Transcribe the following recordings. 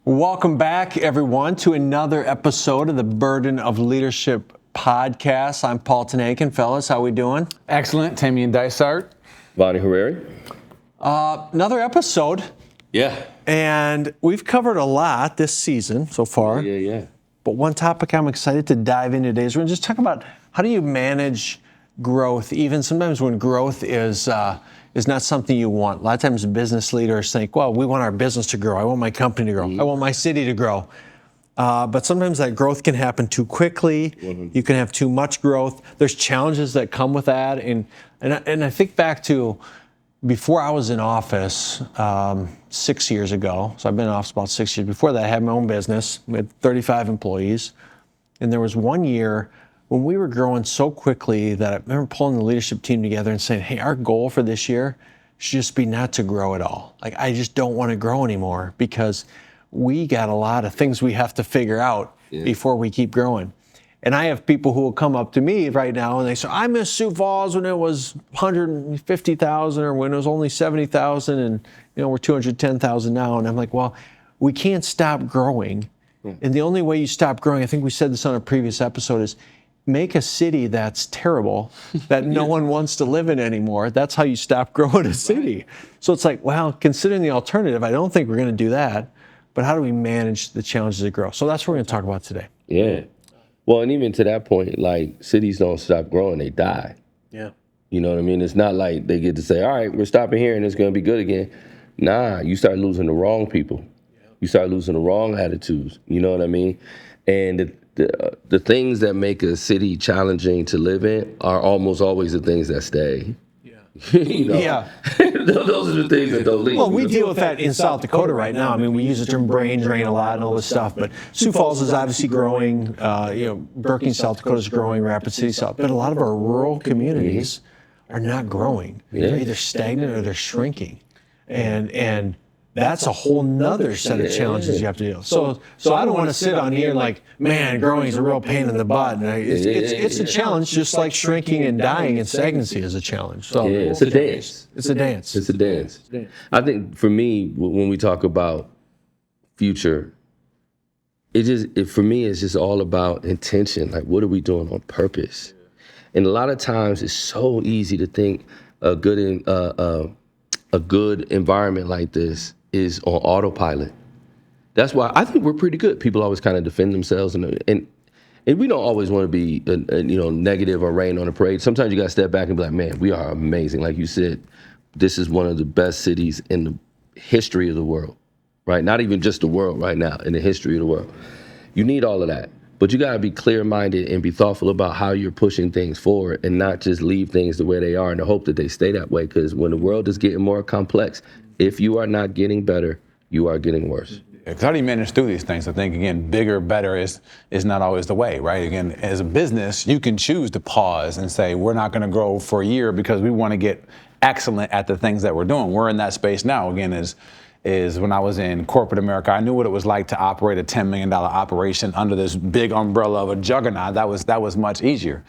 Welcome back, everyone, to another episode of the Burden of Leadership podcast. I'm Paul TenHaken. Fellas, how we doing? Excellent. Tamien Dysart. Vaney Hariri. Another episode. Yeah. And we've covered a lot this season so far. Yeah. But one topic I'm excited to dive into today is we're going to just talk about how do you manage growth, even sometimes when growth is not something you want. A lot of times business leaders think, well, we want our business to grow. I want my company to grow. I want my city to grow. But sometimes that growth can happen too quickly. You can have too much growth. There's challenges that come with that. And I think back to before I was in office 6 years ago. So I've been in office about 6 years. Before that, I had my own business with 35 employees. And there was 1 year when we were growing so quickly that I remember pulling the leadership team together and saying, hey, our goal for this year should just be not to grow at all. Like, I just don't want to grow anymore because we got a lot of things we have to figure out before we keep growing. And I have people who will come up to me right now and they say, I miss Sioux Falls when it was 150,000 or when it was only 70,000 and we're 210,000 now. And I'm like, well, we can't stop growing. And the only way you stop growing, I think we said this on a previous episode, is make a city that's terrible, that no one wants to live in anymore. That's how you stop growing a city. So it's like, well, considering the alternative, I don't think we're going to do that. But how do we manage the challenges of growth? So that's what we're going to talk about today. Yeah. Well, and even to that point, like, cities don't stop growing, they die. Yeah. You know what I mean? It's not like they get to say, all right, we're stopping here and it's going to be good again. Nah, you start losing the wrong people. You start losing the wrong attitudes. You know what I mean? And the things that make a city challenging to live in are almost always the things that stay. Yeah. Those are the things that don't leave. Well, we deal with that in South Dakota right now. I mean, we use the term brain drain a lot and all this stuff, but Sioux Falls is obviously growing. Berkeley, South Dakota is growing, Rapid City, South. But a lot of our rural communities are not growing. They're either stagnant or they're shrinking. And that's a whole nother set of challenges you have to deal with. So I don't want to sit on here like, man, growing is a real pain in the butt. And it's a challenge, just like shrinking and dying and stagnancy is a challenge. So it's a dance. It's a dance. It's a dance. I think for me, when we talk about future, for me, it's just all about intention. Like, what are we doing on purpose? And a lot of times it's so easy to think a good environment like this is on autopilot. That's why I think we're pretty good. People always kind of defend themselves, and we don't always want to be negative or rain on the parade. Sometimes you got to step back and be like, man, we are amazing. Like you said, this is one of the best cities in the history of the world, right? Not even just the world right now, in the history of the world. You need all of that, but you got to be clear-minded and be thoughtful about how you're pushing things forward and not just leave things the way they are in the hope that they stay that way. Because when the world is getting more complex, if you are not getting better, you are getting worse. Because how do you manage through these things? I think, again, bigger, better is not always the way, right? Again, as a business, you can choose to pause and say, we're not going to grow for a year because we want to get excellent at the things that we're doing. We're in that space now. Again, is when I was in corporate America, I knew what it was like to operate a $10 million operation under this big umbrella of a juggernaut. That was much easier.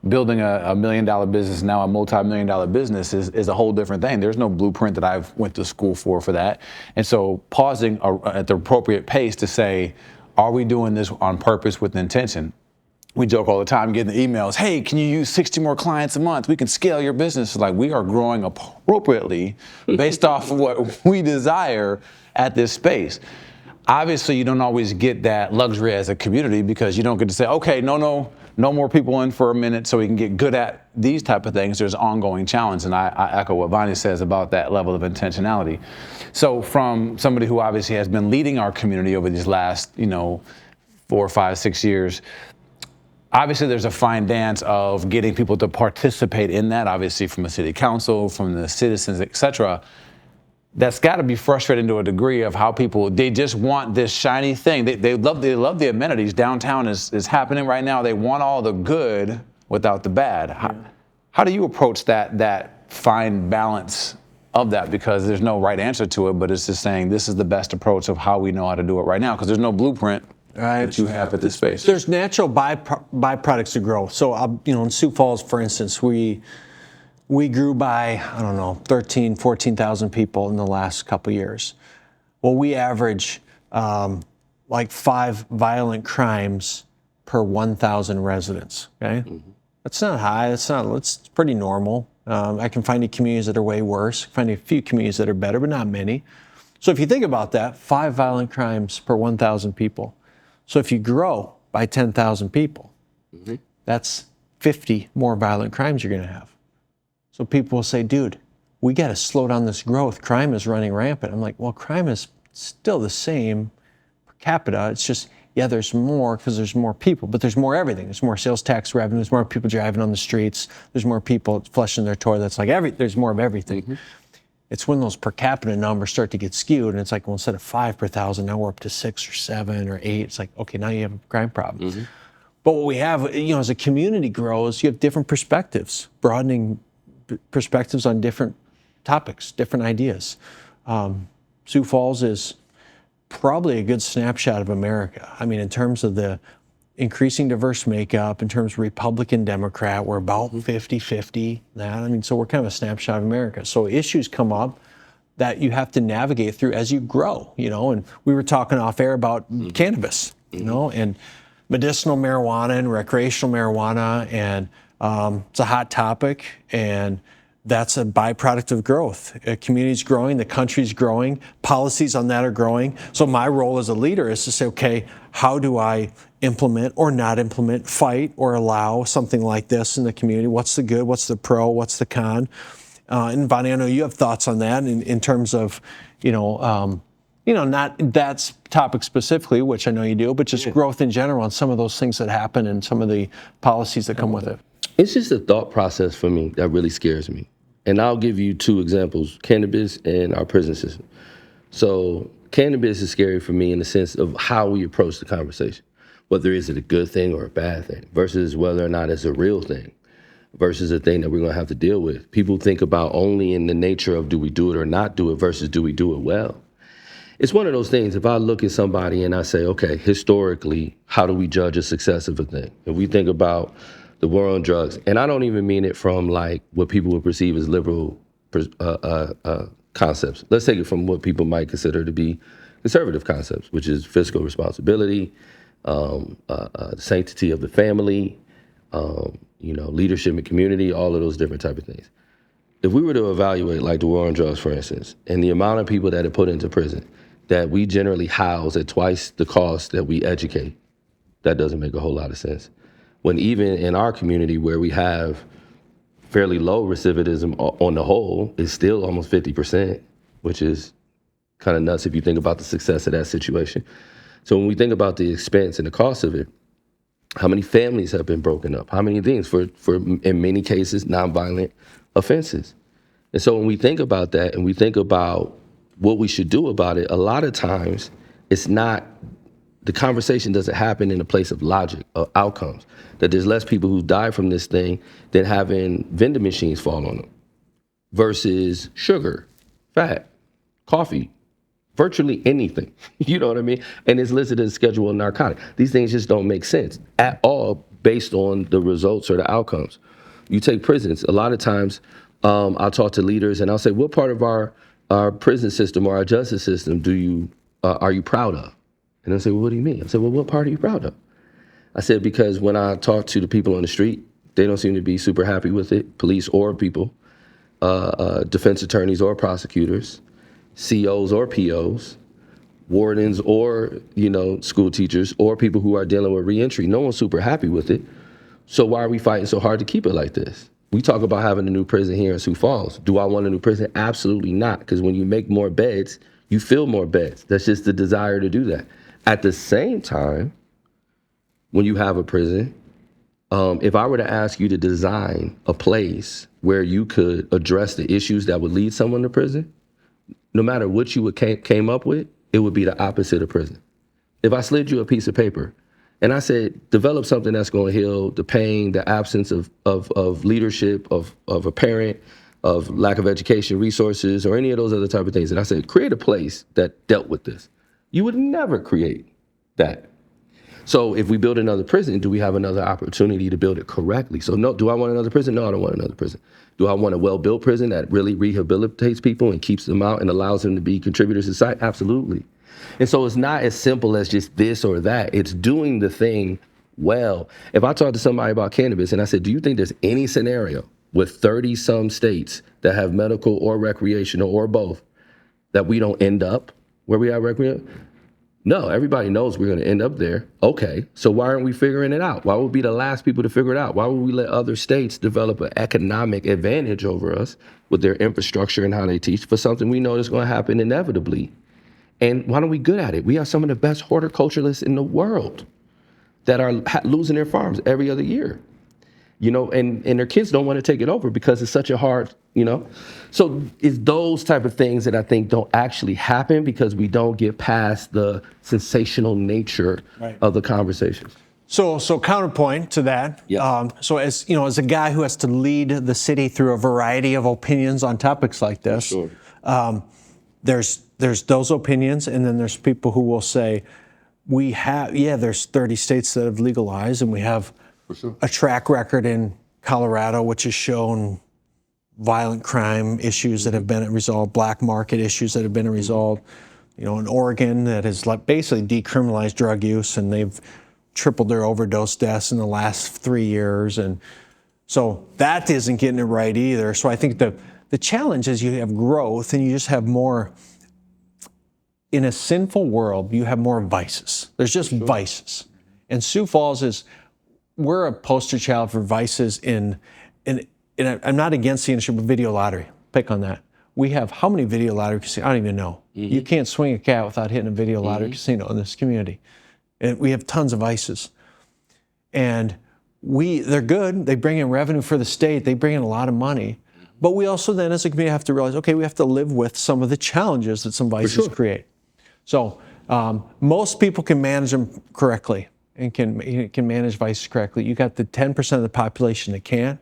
Building a $1 million business, now a multi-million dollar business is a whole different thing. There's no blueprint that I've went to school for that. And so pausing at the appropriate pace to say, are we doing this on purpose with intention? We joke all the time, getting the emails, hey, can you use 60 more clients a month? We can scale your business. Like, we are growing appropriately based off of what we desire at this space. Obviously, you don't always get that luxury as a community because you don't get to say, okay, no more people in for a minute so we can get good at these type of things. There's ongoing challenge, and I echo what Vaney says about that level of intentionality. So from somebody who obviously has been leading our community over these last, 4, 5, 6 years, obviously there's a fine dance of getting people to participate in that, obviously from the city council, from the citizens, et cetera. That's got to be frustrating to a degree of how people, they just want this shiny thing. They love the amenities. Downtown is happening right now. They want all the good without the bad. How do you approach that fine balance of that? Because there's no right answer to it, but it's just saying this is the best approach of how we know how to do it right now, because there's no blueprint that you have at this space. There's natural byproducts to growth. So, in Sioux Falls, for instance, we grew by, 13,000, 14,000 people in the last couple of years. Well, we average like 5 violent crimes per 1,000 residents, okay? That's not high, it's pretty normal. I can find communities that are way worse, find a few communities that are better, but not many. So if you think about that, 5 violent crimes per 1,000 people. So if you grow by 10,000 people, that's 50 more violent crimes you're gonna have. So people will say, dude, we gotta slow down this growth. Crime is running rampant. I'm like, well, crime is still the same per capita. It's just, yeah, there's more because there's more people, but there's more everything. There's more sales tax revenue. There's more people driving on the streets. There's more people flushing their toilets. Like there's more of everything. It's when those per capita numbers start to get skewed, and it's like, well, instead of 5 per thousand, now we're up to 6 or 7 or 8. It's like, okay, now you have a crime problem. But what we have, as a community grows, you have different perspectives, broadening perspectives on different topics, different ideas. Sioux Falls is probably a good snapshot of America. I mean, in terms of the increasing diverse makeup, in terms of Republican, Democrat, we're about 50-50. So we're kind of a snapshot of America. So issues come up that you have to navigate through as you grow, and we were talking off air about cannabis, and medicinal marijuana and recreational marijuana, and it's a hot topic, and that's a byproduct of growth. A community's growing, the country's growing, policies on that are growing. So my role as a leader is to say, okay, how do I implement or not implement, fight or allow something like this in the community? What's the good? What's the pro? What's the con? And Vaney, I know you have thoughts on that in terms of, not that topic specifically, which I know you do, but just growth in general and some of those things that happen and some of the policies that come with it. It's just a thought process for me that really scares me. And I'll give you 2 examples, cannabis and our prison system. So cannabis is scary for me in the sense of how we approach the conversation. Whether is it a good thing or a bad thing versus whether or not it's a real thing versus a thing that we're going to have to deal with. People think about only in the nature of do we do it or not do it versus do we do it well. It's one of those things, if I look at somebody and I say, okay, historically, how do we judge a success of a thing? If we think about the war on drugs, and I don't even mean it from like what people would perceive as liberal concepts. Let's take it from what people might consider to be conservative concepts, which is fiscal responsibility, the sanctity of the family, leadership and community, all of those different type of things. If we were to evaluate like the war on drugs, for instance, and the amount of people that are put into prison that we generally house at twice the cost that we educate, that doesn't make a whole lot of sense. When even in our community where we have fairly low recidivism on the whole, it's still almost 50%, which is kind of nuts if you think about the success of that situation. So when we think about the expense and the cost of it, how many families have been broken up? How many things for in many cases, nonviolent offenses? And so when we think about that and we think about what we should do about it, a lot of times it's not, the conversation doesn't happen in a place of logic or outcomes. That there's less people who die from this thing than having vending machines fall on them versus sugar, fat, coffee, virtually anything. You know what I mean? And it's listed as a scheduled narcotic. These things just don't make sense at all based on the results or the outcomes. You take prisons. A lot of times I'll talk to leaders and I'll say, what part of our prison system or our justice system are you proud of? And they'll say, well, what do you mean? I said, well, what part are you proud of? I said, because when I talk to the people on the street, they don't seem to be super happy with it, police or people, defense attorneys or prosecutors, COs or POs, wardens or, school teachers or people who are dealing with reentry. No one's super happy with it. So why are we fighting so hard to keep it like this? We talk about having a new prison here in Sioux Falls. Do I want a new prison? Absolutely not. Because when you make more beds, you fill more beds. That's just the desire to do that. At the same time, when you have a prison, if I were to ask you to design a place where you could address the issues that would lead someone to prison, no matter what you came up with, it would be the opposite of prison. If I slid you a piece of paper and I said, develop something that's going to heal the pain, the absence of leadership, of a parent, of lack of education, resources, or any of those other type of things, and I said, create a place that dealt with this, you would never create that. So if we build another prison, do we have another opportunity to build it correctly? So no, do I want another prison? No, I don't want another prison. Do I want a well-built prison that really rehabilitates people and keeps them out and allows them to be contributors to society? Absolutely. And so it's not as simple as just this or that. It's doing the thing well. If I talk to somebody about cannabis and I said, do you think there's any scenario with 30 some states that have medical or recreational or both that we don't end up where we are recreational? No, everybody knows we're going to end up there. Okay, so why aren't we figuring it out? Why would we be the last people to figure it out? Why would we let other states develop an economic advantage over us with their infrastructure and how they teach for something we know is going to happen inevitably? And why aren't we good at it? We have some of the best horticulturalists in the world that are losing their farms every other year. You know, and their kids don't want to take it over because it's such a hard, you know. So it's those type of things that I think don't actually happen because we don't get past the sensational nature of the conversations. So counterpoint to that. Yes. So as you know, as a guy who has to lead the city through a variety of opinions on topics like this, Sure. There's those opinions, and then there's people who will say, there's 30 states that have legalized, and we have a track record in Colorado, which has shown violent crime issues that have been resolved, black market issues that have been resolved. You know, in Oregon, that has basically decriminalized drug use, and they've tripled their overdose deaths in the last 3 years. And so that isn't getting it right either. So I think the challenge is you have growth, and you just have more. In a sinful world, you have more vices. There's just vices. And Sioux Falls we're a poster child for vices in I'm not against the industry, but video lottery. Pick on that. We have how many video lottery casinos? I don't even know. Mm-hmm. You can't swing a cat without hitting a video lottery casino in this community. And we have tons of vices. And they're good. They bring in revenue for the state. They bring in a lot of money. But we also then as a community have to realize, okay, we have to live with some of the challenges that some vices create. So most people can manage them correctly and can manage vices correctly. You got the 10% of the population that can't,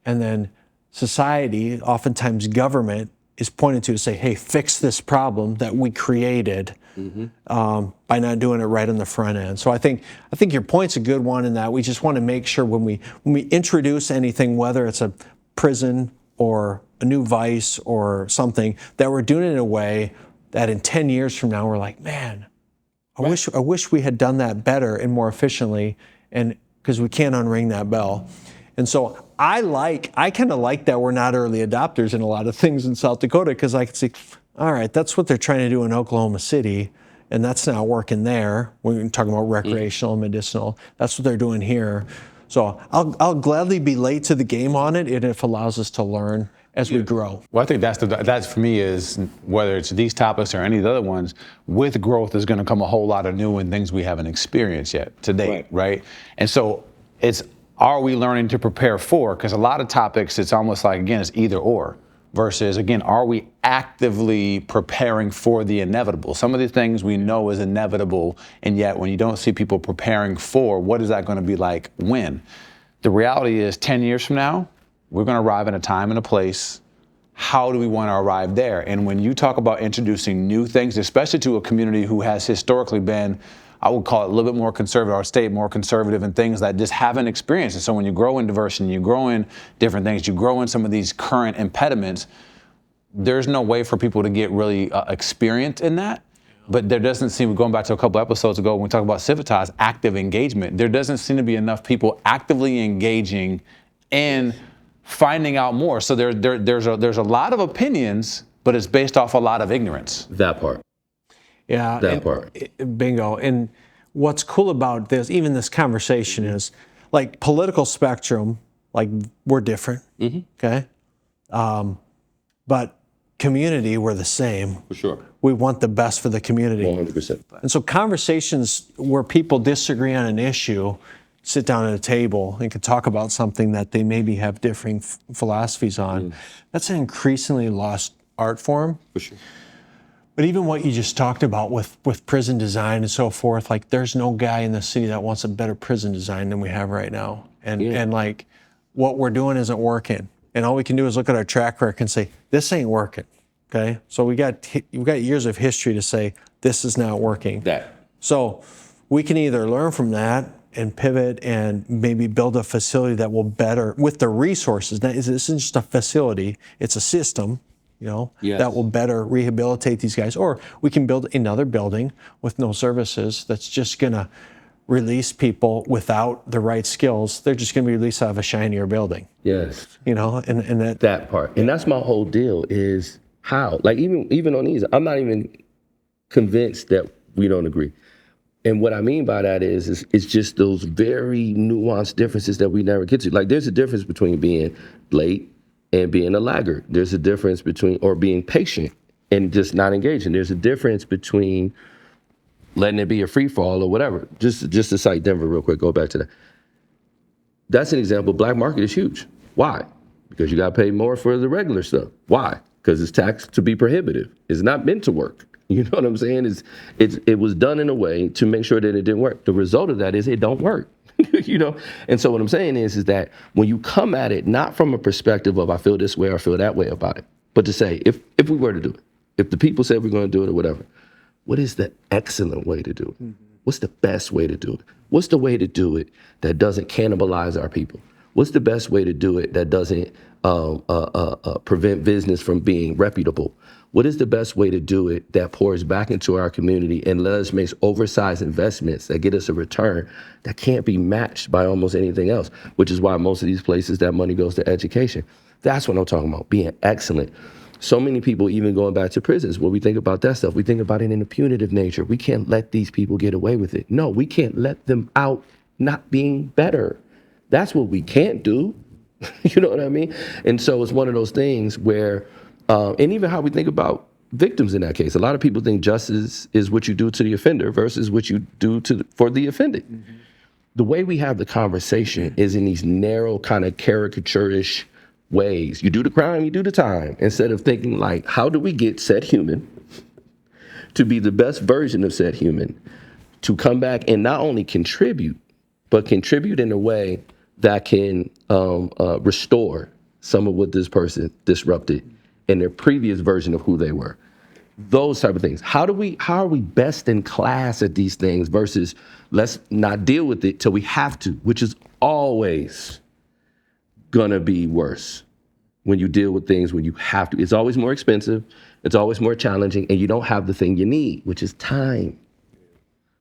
and then society, oftentimes government, is pointed to say, hey, fix this problem that we created by not doing it right on the front end. So I think your point's a good one in that we just want to make sure when we introduce anything, whether it's a prison or a new vice or something, that we're doing it in a way that in 10 years from now, we're like, man, I wish we had done that better and more efficiently, and because we can't unring that bell. And so I kind of like that we're not early adopters in a lot of things in South Dakota, because I can see, all right, that's what they're trying to do in Oklahoma City, and that's not working there. We're talking about recreational and medicinal. That's what they're doing here. So I'll gladly be late to the game on it, and it allows us to learn as we grow. Well, I think that's for me is whether it's these topics or any of the other ones, with growth is going to come a whole lot of new and things we haven't experienced yet to date, right? And so are we learning to prepare for? Because a lot of topics, it's almost like, again, it's either or versus, again, are we actively preparing for the inevitable? Some of the things we know is inevitable, and yet when you don't see people preparing for, what is that going to be like when? The reality is 10 years from now, we're going to arrive in a time and a place. How do we want to arrive there? And when you talk about introducing new things, especially to a community who has historically been, I would call it a little bit more conservative, or state more conservative in things that just haven't experienced. And so when you grow in diversity, you grow in different things, you grow in some of these current impediments, there's no way for people to get really experienced in that. But there doesn't seem, going back to a couple episodes ago when we talk about Civitas, active engagement, there doesn't seem to be enough people actively engaging in finding out more. So there's a lot of opinions, but it's based off a lot of ignorance. That part. Yeah. That part. Bingo. And what's cool about this, even this conversation, is like political spectrum, like we're different, okay? But community, we're the same. For sure. We want the best for the community. 100%. And so conversations where people disagree on an issue, sit down at a table and can talk about something that they maybe have differing philosophies on. That's an increasingly lost art form. For sure. But even what you just talked about with prison design and so forth, like there's no guy in the city that wants a better prison design than we have right now. And like what we're doing isn't working. And all we can do is look at our track record and say, this ain't working, okay? So we've got years of history to say, this is not working. So we can either learn from that and pivot and maybe build a facility that will better, with the resources. Now, this isn't just a facility, it's a system, Yes. that will better rehabilitate these guys. Or we can build another building with no services that's just going to release people without the right skills. They're just going to be released out of a shinier building. Yes. And That part. And that's my whole deal is how. Like even on these, I'm not even convinced that we don't agree. And what I mean by that is it's just those very nuanced differences that we never get to. Like there's a difference between being late and being a laggard. There's a difference between, or being patient and just not engaging. There's a difference between letting it be a free fall or whatever. Just to cite Denver real quick, go back to that. That's an example. Black market is huge. Why? Because you got to pay more for the regular stuff. Why? Because it's taxed to be prohibitive. It's not meant to work. You know what I'm saying? It was done in a way to make sure that it didn't work. The result of that is it don't work. And so what I'm saying is that when you come at it, not from a perspective of I feel this way or I feel that way about it, but to say, if we were to do it, if the people said we're going to do it or whatever, what is the excellent way to do it? Mm-hmm. What's the best way to do it? What's the way to do it that doesn't cannibalize our people? What's the best way to do it that doesn't prevent business from being reputable? What is the best way to do it that pours back into our community and let us make oversized investments that get us a return that can't be matched by almost anything else, which is why most of these places that money goes to education. That's what I'm talking about, being excellent. So many people, even going back to prisons, when we think about that stuff, we think about it in a punitive nature. We can't let these people get away with it. No, we can't let them out not being better. That's what we can't do. You know what I mean? And so it's one of those things where, and even how we think about victims in that case. A lot of people think justice is what you do to the offender versus what you do for the offended. Mm-hmm. The way we have the conversation is in these narrow kind of caricature-ish ways. You do the crime, you do the time, instead of thinking like, how do we get said human to be the best version of said human, to come back and not only contribute, but contribute in a way that can restore some of what this person disrupted in their previous version of who they were. Those type of things. How are we best in class at these things versus let's not deal with it till we have to, which is always gonna be worse when you deal with things when you have to. It's always more expensive, it's always more challenging, and you don't have the thing you need, which is time.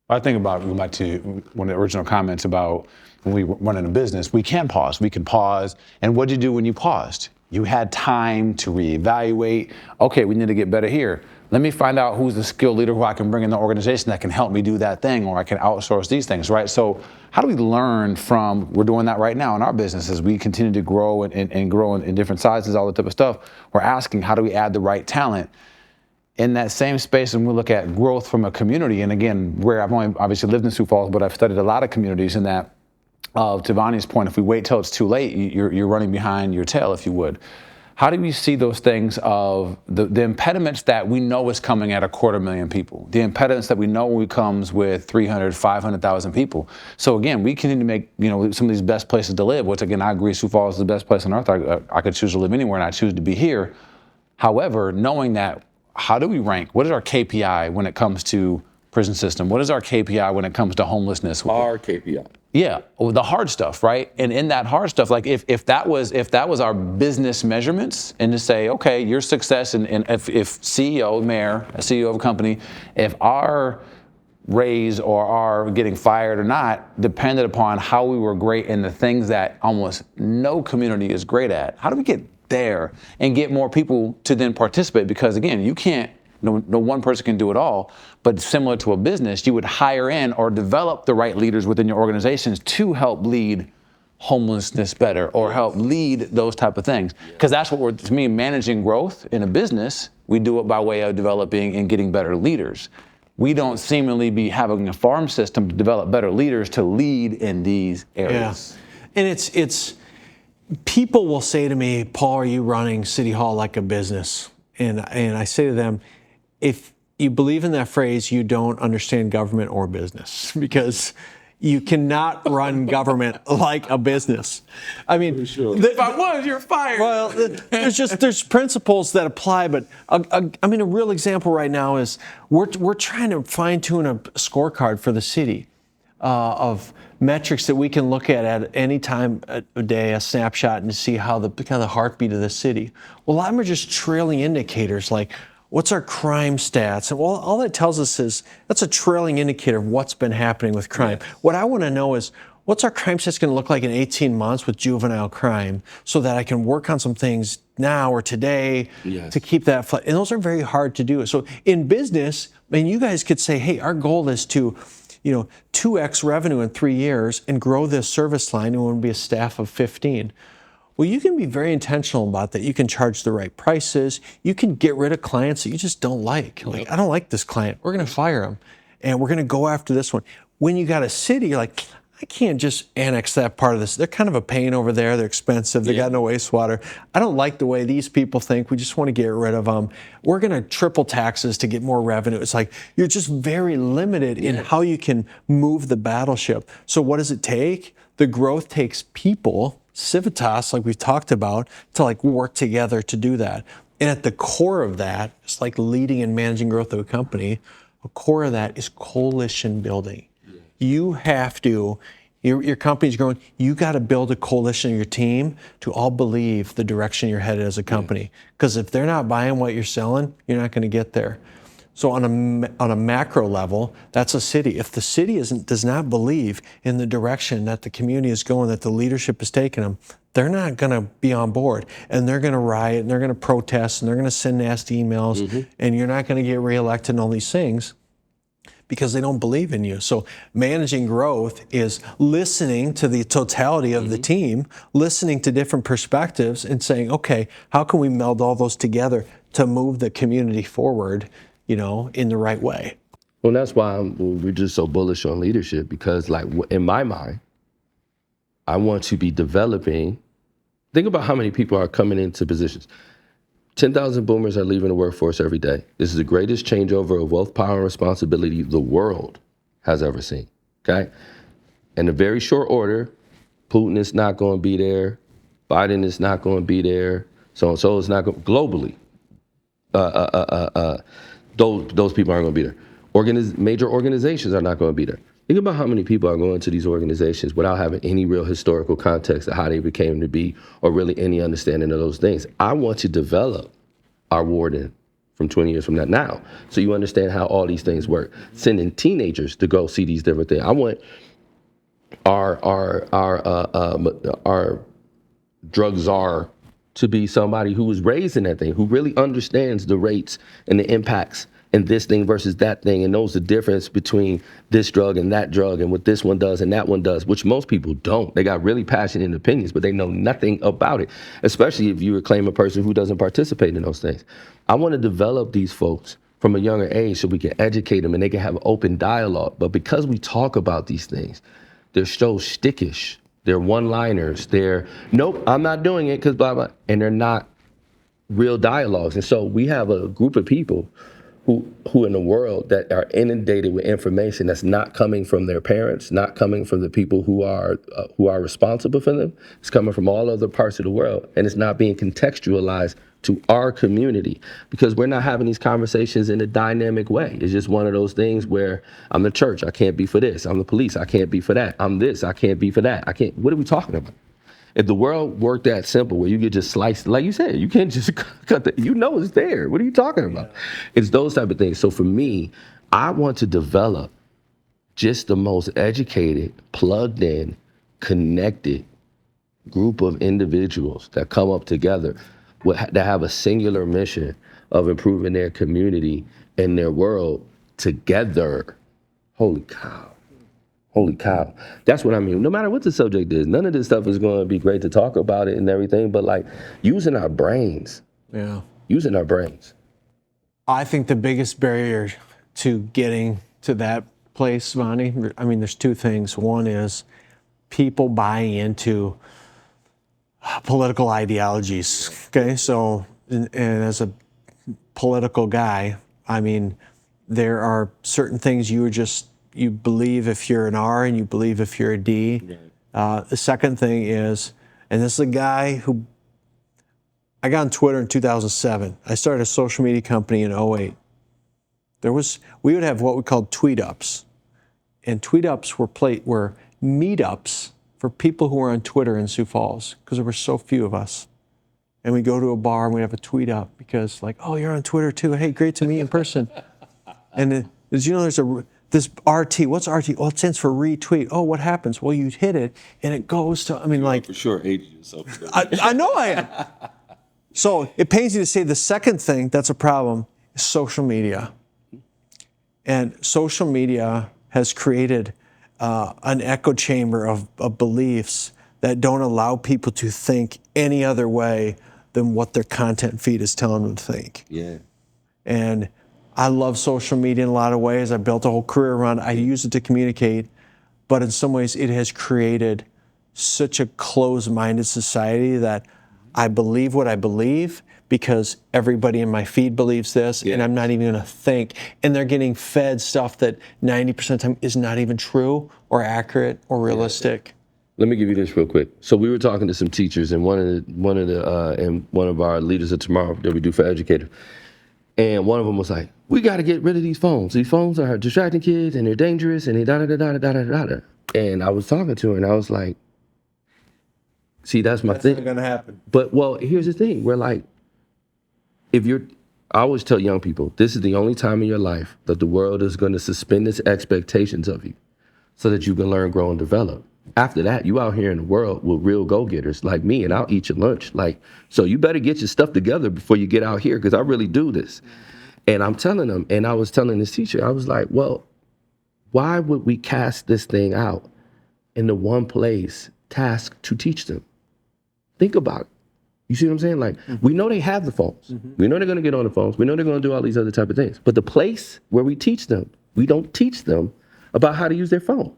I think about, going back to one of the original comments about when we run in a business, we can pause. We can pause. And what did you do when you paused? You had time to reevaluate. Okay, we need to get better here. Let me find out who's the skilled leader who I can bring in the organization that can help me do that thing, or I can outsource these things, right? So how do we learn from, we're doing that right now in our business as we continue to grow and grow in different sizes, all that type of stuff. We're asking, how do we add the right talent? In that same space, and we look at growth from a community, and again, where I've only obviously lived in Sioux Falls, but I've studied a lot of communities in that, to Vaney's point, if we wait till it's too late, you're running behind your tail, if you would. How do we see those things of the impediments that we know is coming at 250,000 people, the impediments that we know comes with 300, 500,000 people? So again, we continue to make some of these best places to live, which again, I agree, Sioux Falls is the best place on earth. I could choose to live anywhere, and I choose to be here. However, knowing that, how do we rank? What is our KPI when it comes to prison system? What is our KPI when it comes to homelessness? Our KPI. Yeah, the hard stuff, right? And in that hard stuff, like if that was our business measurements, and to say, okay, your success, and if CEO, mayor, a CEO of a company, if our raise or our getting fired or not depended upon how we were great in the things that almost no community is great at, how do we get there and get more people to then participate? Because again, you can't, no one person can do it all, but similar to a business, you would hire in or develop the right leaders within your organizations to help lead homelessness better or help lead those type of things. Because that's what we're, to me, managing growth in a business, we do it by way of developing and getting better leaders. We don't seemingly be having a farm system to develop better leaders to lead in these areas. Yeah. And it's people will say to me, Paul, are you running City Hall like a business? And I say to them, if you believe in that phrase, you don't understand government or business, because you cannot run government like a business. I mean, if I was, you're fired. Well, there's principles that apply, but I mean, a real example right now is we're trying to fine tune a scorecard for the city. of metrics that we can look at any time a day, a snapshot, and see how the kind of heartbeat of the city. Well, a lot of them are just trailing indicators like what's our crime stats? And well, all that tells us is that's a trailing indicator of what's been happening with crime. Yes. What I want to know is what's our crime stats going to look like in 18 months with juvenile crime so that I can work on some things now or today to keep that. And those are very hard to do. So in business, I mean, you guys could say, hey, our goal is to 2x revenue in 3 years and grow this service line, and it would be a staff of 15. Well, you can be very intentional about that. You can charge the right prices. You can get rid of clients that you just don't like. Like, I don't like this client. We're going to fire them, and we're going to go after this one. When you got a city, you're like, I can't just annex that part of this. They're kind of a pain over there. They're expensive. They got no wastewater. I don't like the way these people think. We just want to get rid of them. We're going to triple taxes to get more revenue. It's like you're just very limited in how you can move the battleship. So what does it take? The growth takes people, civitas, like we've talked about, to like work together to do that. And at the core of that, it's like leading and managing growth of a company. A core of that is coalition building. You have to, your company's growing, you got to build a coalition of your team to all believe the direction you're headed as a company. Because if they're not buying what you're selling, you're not going to get there. So on a macro level, that's a city. If the city does not believe in the direction that the community is going, that the leadership is taking them, they're not going to be on board. And they're going to riot, and they're going to protest, and they're going to send nasty emails, and you're not going to get reelected and all these things, because they don't believe in you. So managing growth is listening to the totality of the team, listening to different perspectives and saying, okay, how can we meld all those together to move the community forward, in the right way? Well, that's why we're just so bullish on leadership, because like in my mind, I want to be developing. Think about how many people are coming into positions. 10,000 boomers are leaving the workforce every day. This is the greatest changeover of wealth, power, and responsibility the world has ever seen, okay? In a very short order, Putin is not going to be there, Biden is not going to be there, so-and-so is not going globally. Those people aren't going to be there. Major organizations are not going to be there. Think about how many people are going to these organizations without having any real historical context of how they became to be or really any understanding of those things. I want to develop our warden from 20 years from now, so you understand how all these things work. Sending teenagers to go see these different things. I want our drug czar to be somebody who was raised in that thing, who really understands the rates and the impacts and this thing versus that thing, and knows the difference between this drug and what this one does and that one does, which most people don't. They got really passionate opinions, but they know nothing about it, especially if you claim a person who doesn't participate in those things. I want to develop these folks from a younger age so we can educate them and they can have open dialogue. But because we talk about these things, they're so stickish. They're one-liners. They're, nope, I'm not doing it because blah, blah. And they're not real dialogues. And so we have a group of people who in the world that are inundated with information that's not coming from their parents, not coming from the people who are responsible for them. It's coming from all other parts of the world, and it's not being contextualized to our community because we're not having these conversations in a dynamic way. It's just one of those things where I'm the church, I can't be for this. I'm the police, I can't be for that. I'm this, I can't be for that. I can't. What are we talking about? If the world worked that simple, where you could just slice, like you said, you can't just cut the, it's there. What are you talking about? Yeah. It's those type of things. So for me, I want to develop just the most educated, plugged in, connected group of individuals that come up together that have a singular mission of improving their community and their world together. Holy cow. Holy cow. That's what I mean. No matter what the subject is, none of this stuff is going to be great to talk about it and everything, but like using our brains. Yeah. Using our brains. I think the biggest barrier to getting to that place, Vaney, I mean, there's two things. One is people buying into political ideologies. Okay. So, and as a political guy, I mean, there are certain things you believe if you're an R and you believe if you're a D. The second thing is, and this is a guy who, I got on Twitter in 2007. I started a social media company in 2008. We would have what we called tweet ups. And tweet ups were meetups for people who were on Twitter in Sioux Falls, because there were so few of us. And we go to a bar and we have a tweet up because, like, oh, you're on Twitter too. Hey, great to meet you in person. And there's this RT. What's RT? Oh, it stands for retweet. Oh, what happens? Well, you hit it and it goes to, For sure, aged yourself. I know I am. So it pains me to say the second thing that's a problem is social media. And social media has created an echo chamber of beliefs that don't allow people to think any other way than what their content feed is telling them to think. Yeah. And I love social media in a lot of ways. I built a whole career around it. I use it to communicate, but in some ways it has created such a closed-minded society that I believe what I believe because everybody in my feed believes this, and I'm not even gonna think. And they're getting fed stuff that 90% of the time is not even true or accurate or realistic. Let me give you this real quick. So we were talking to some teachers, and one of our leaders of tomorrow that we do for educators, and one of them was like, "We got to get rid of these phones. These phones are distracting kids, and they're dangerous, and they da da da da da da da da." And I was talking to her, and I was like, "See, that's my thing." That's not gonna happen. But well, here's the thing. We're like, I always tell young people, this is the only time in your life that the world is going to suspend its expectations of you, so that you can learn, grow, and develop. After that, you out here in the world with real go-getters like me, and I'll eat your lunch. Like, so you better get your stuff together before you get out here, because I really do this. And I'm telling them, and I was telling this teacher, I was like, well, why would we cast this thing out in the one place tasked to teach them? Think about it. You see what I'm saying? Like, we know they have the phones. We know they're going to get on the phones. We know they're going to do all these other type of things. But the place where we teach them, we don't teach them about how to use their phone.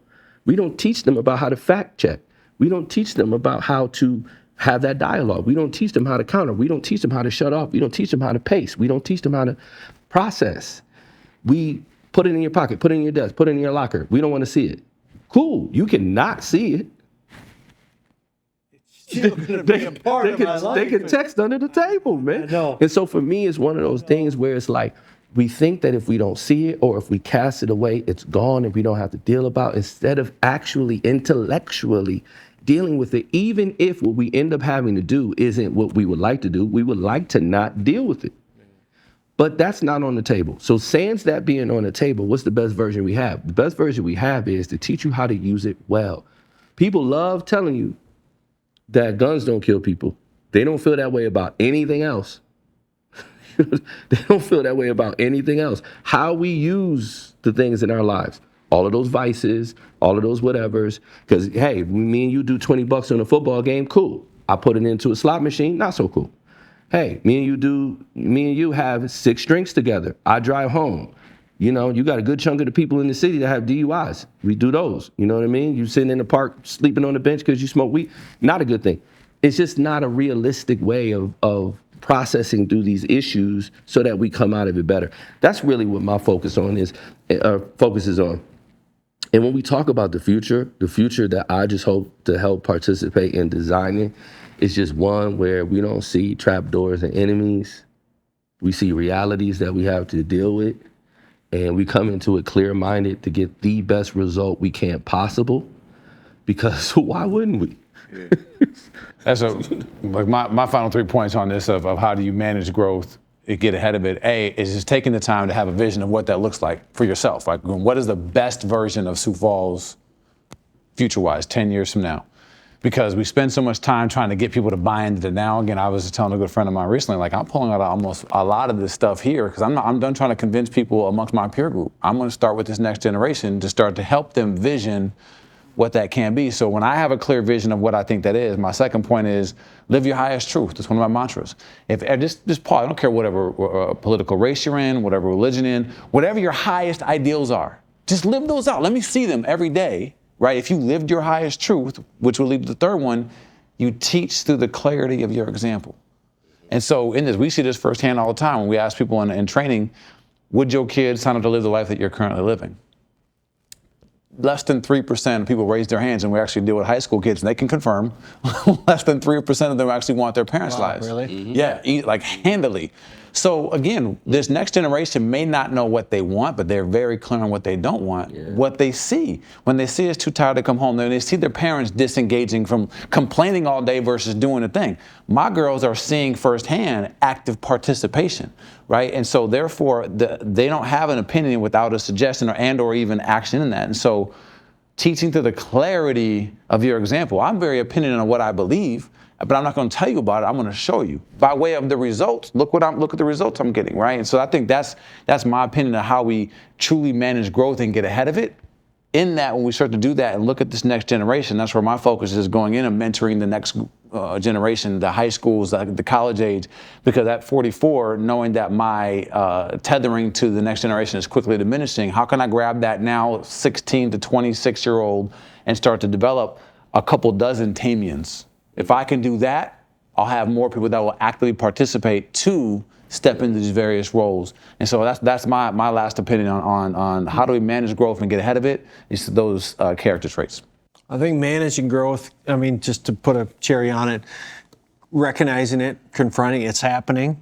We don't teach them about how to fact check. We don't teach them about how to have that dialogue. We don't teach them how to counter. We don't teach them how to shut off. We don't teach them how to pace. We don't teach them how to process. We put it in your pocket, put it in your desk, put it in your locker. We don't want to see it. Cool, you can not see it. Still gonna be a part of my life. They can text under the table, man. I know. And so for me, it's one of those things where it's like, we think that if we don't see it or if we cast it away, it's gone and we don't have to deal about it, instead of actually intellectually dealing with it, even if what we end up having to do isn't what we would like to do. We would like to not deal with it. But that's not on the table. So sans that being on the table, what's the best version we have? The best version we have is to teach you how to use it well. People love telling you that guns don't kill people. They don't feel that way about anything else. They don't feel that way about anything else. How we use the things in our lives, all of those vices, all of those whatevers, because, hey, me and you do $20 on a football game, cool. I put it into a slot machine, not so cool. Hey, me and you have 6 drinks together. I drive home. You know, you got a good chunk of the people in the city that have DUIs. We do those. You know what I mean? You sitting in the park sleeping on the bench because you smoke weed. Not a good thing. It's just not a realistic way of processing through these issues so that we come out of it better. That's really what my focus is on. And when we talk about the future that I just hope to help participate in designing is just one where we don't see trapdoors and enemies. We see realities that we have to deal with, and we come into it clear-minded to get the best result we can possible, because why wouldn't we? Yeah. That's like my final 3 points on this of how do you manage growth and get ahead of it. A is just taking the time to have a vision of what that looks like for yourself. Like, what is the best version of Sioux Falls future-wise 10 years from now? Because we spend so much time trying to get people to buy into the now. Again, I was telling a good friend of mine recently, like, I'm pulling out almost a lot of this stuff here because I'm done trying to convince people amongst my peer group. I'm going to start with this next generation to start to help them vision what that can be. So when I have a clear vision of what I think that is, my second point is live your highest truth. That's one of my mantras. If just Paul, I don't care whatever political race you're in, whatever religion in, whatever your highest ideals are, just live those out. Let me see them every day, right? If you lived your highest truth, which will lead to the third one, you teach through the clarity of your example. And so in this, we see this firsthand all the time when we ask people in training, would your kids sign up to live the life that you're currently living? Less than 3% of people raise their hands, and we actually deal with high school kids, and they can confirm less than 3% of them actually want their parents' lives. Really? Mm-hmm. Yeah, like handily. So again, this next generation may not know what they want, but they're very clear on what they don't want. Yeah. What they see, when they see us too tired to come home, then they see their parents disengaging from complaining all day versus doing a thing. My girls are seeing firsthand active participation, right? And so therefore, they don't have an opinion without a suggestion or even action in that. And so teaching to the clarity of your example, I'm very opinionated on what I believe, but I'm not going to tell you about it. I'm going to show you by way of the results. Look at the results I'm getting, right? And so I think that's my opinion of how we truly manage growth and get ahead of it. In that, when we start to do that and look at this next generation, that's where my focus is going in and mentoring the next generation, the high schools, the college age, because at 44, knowing that my tethering to the next generation is quickly diminishing, how can I grab that now 16 to 26-year-old and start to develop a couple dozen Tamiens? If I can do that, I'll have more people that will actively participate to step into these various roles. And so that's my last opinion on how do we manage growth and get ahead of it, is those character traits. I think managing growth, I mean, just to put a cherry on it, recognizing it, confronting it's happening,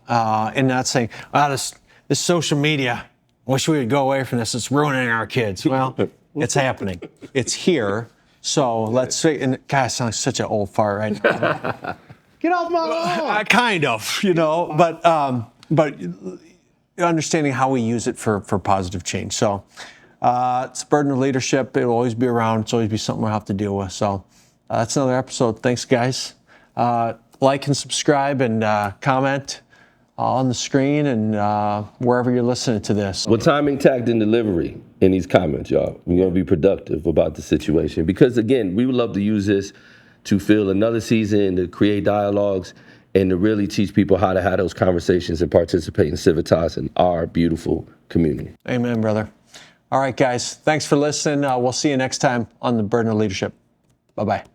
and not saying, this social media, I wish we would go away from this, it's ruining our kids. Well, it's happening. It's here. So let's say, and God, I sound like such an old fart right now. Get off my lawn. Kind of, but understanding how we use it for positive change. So it's a burden of leadership. It'll always be around. It's always be something we'll have to deal with. So that's another episode. Thanks, guys. Like and subscribe and comment on the screen and wherever you're listening to this. Well, timing, tact, and delivery in these comments, y'all. We're going to be productive about the situation. Because, again, we would love to use this to fill another season, to create dialogues, and to really teach people how to have those conversations and participate in civitas in our beautiful community. Amen, brother. All right, guys. Thanks for listening. We'll see you next time on The Burden of Leadership. Bye-bye.